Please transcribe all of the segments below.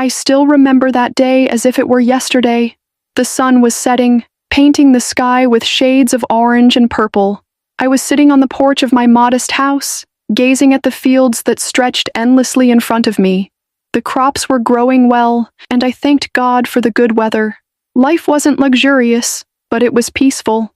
I still remember that day as if it were yesterday. The sun was setting, painting the sky with shades of orange and purple. I was sitting on the porch of my modest house, gazing at the fields that stretched endlessly in front of me. The crops were growing well, and I thanked God for the good weather. Life wasn't luxurious, but it was peaceful.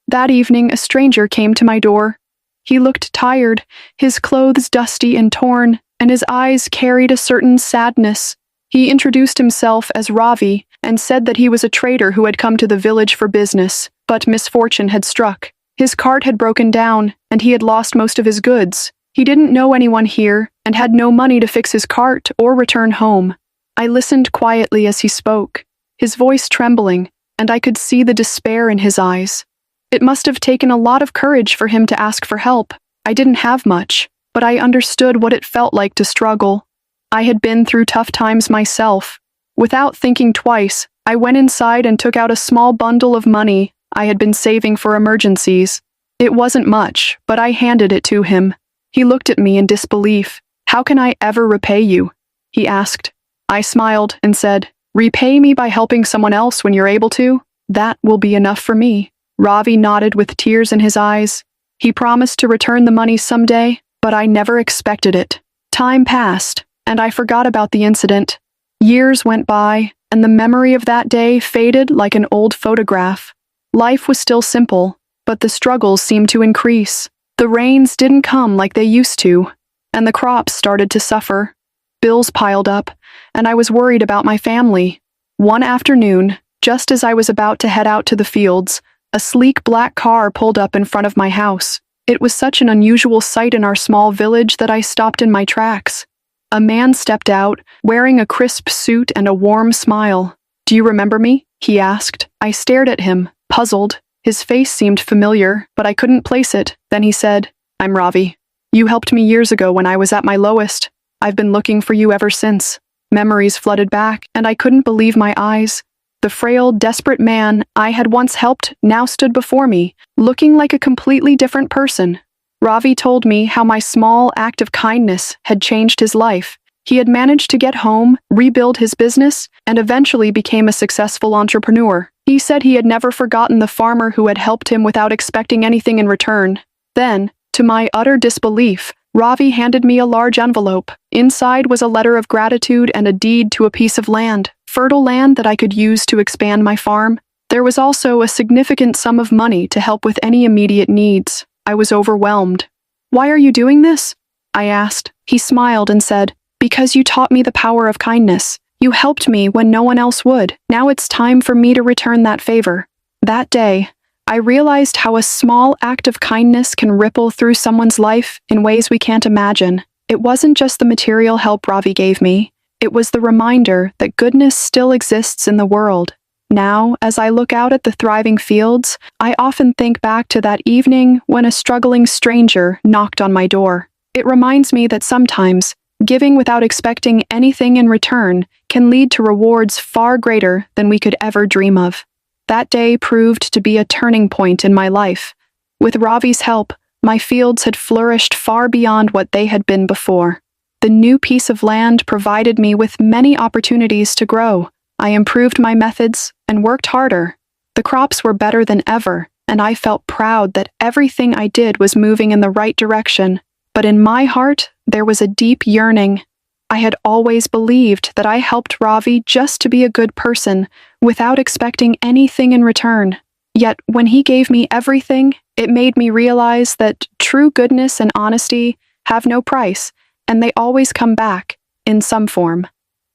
That evening, a stranger came to my door. He looked tired, his clothes dusty and torn, and his eyes carried a certain sadness. He introduced himself as Ravi and said that he was a trader who had come to the village for business, but misfortune had struck. His cart had broken down, and he had lost most of his goods. He didn't know anyone here and had no money to fix his cart or return home. I listened quietly as he spoke, his voice trembling, and I could see the despair in his eyes. It must have taken a lot of courage for him to ask for help. I didn't have much, but I understood what it felt like to struggle. I had been through tough times myself. Without thinking twice, I went inside and took out a small bundle of money I had been saving for emergencies. It wasn't much, but I handed it to him. He looked at me in disbelief. "How can I ever repay you?" he asked. I smiled and said, "Repay me by helping someone else when you're able to? That will be enough for me." Ravi nodded with tears in his eyes. He promised to return the money someday, but I never expected it. Time passed, and I forgot about the incident. Years went by, and the memory of that day faded like an old photograph. Life was still simple, but the struggles seemed to increase. The rains didn't come like they used to, and the crops started to suffer. Bills piled up, and I was worried about my family. One afternoon, just as I was about to head out to the fields, a sleek black car pulled up in front of my house. It was such an unusual sight in our small village that I stopped in my tracks. A man stepped out, wearing a crisp suit and a warm smile. "Do you remember me?" he asked. I stared at him, puzzled. His face seemed familiar, but I couldn't place it. Then he said, "I'm Ravi. You helped me years ago when I was at my lowest. I've been looking for you ever since." Memories flooded back, and I couldn't believe my eyes. The frail, desperate man I had once helped now stood before me, looking like a completely different person. Ravi told me how my small act of kindness had changed his life. He had managed to get home, rebuild his business, and eventually became a successful entrepreneur. He said he had never forgotten the farmer who had helped him without expecting anything in return. Then, to my utter disbelief, Ravi handed me a large envelope. Inside was a letter of gratitude and a deed to a piece of land, fertile land that I could use to expand my farm. There was also a significant sum of money to help with any immediate needs. I was overwhelmed. "Why are you doing this?" I asked. He smiled and said, "Because you taught me the power of kindness. You helped me when no one else would. Now it's time for me to return that favor." That day, I realized how a small act of kindness can ripple through someone's life in ways we can't imagine. It wasn't just the material help Ravi gave me. It was the reminder that goodness still exists in the world. Now, as I look out at the thriving fields, I often think back to that evening when a struggling stranger knocked on my door. It reminds me that sometimes, giving without expecting anything in return can lead to rewards far greater than we could ever dream of. That day proved to be a turning point in my life. With Ravi's help, my fields had flourished far beyond what they had been before. The new piece of land provided me with many opportunities to grow. I improved my methods and worked harder. The crops were better than ever, and I felt proud that everything I did was moving in the right direction. But in my heart, there was a deep yearning. I had always believed that I helped Ravi just to be a good person, without expecting anything in return. Yet, when he gave me everything, it made me realize that true goodness and honesty have no price, and they always come back, in some form.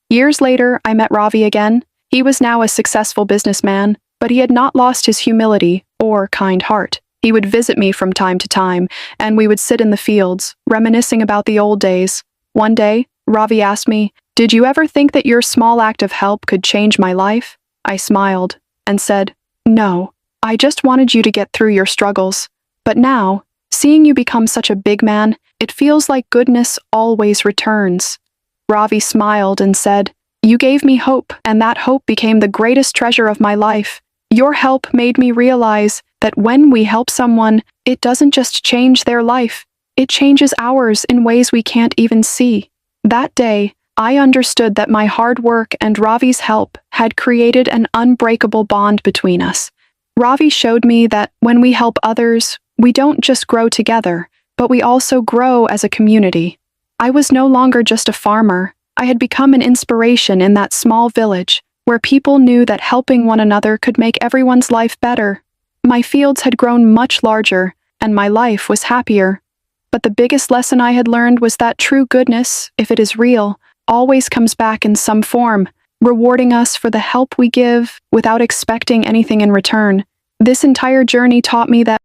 Years later, I met Ravi again. He was now a successful businessman, but he had not lost his humility or kind heart. He would visit me from time to time, and we would sit in the fields, reminiscing about the old days. One day, Ravi asked me, "Did you ever think that your small act of help could change my life?" I smiled and said, "No, I just wanted you to get through your struggles. But now, seeing you become such a big man, it feels like goodness always returns." Ravi smiled and said, "You gave me hope, and that hope became the greatest treasure of my life. Your help made me realize that when we help someone, it doesn't just change their life, it changes ours in ways we can't even see." That day, I understood that my hard work and Ravi's help had created an unbreakable bond between us. Ravi showed me that when we help others, we don't just grow together, but we also grow as a community. I was no longer just a farmer. I had become an inspiration in that small village, where people knew that helping one another could make everyone's life better. My fields had grown much larger, and my life was happier. But the biggest lesson I had learned was that true goodness, if it is real, always comes back in some form, rewarding us for the help we give without expecting anything in return. This entire journey taught me that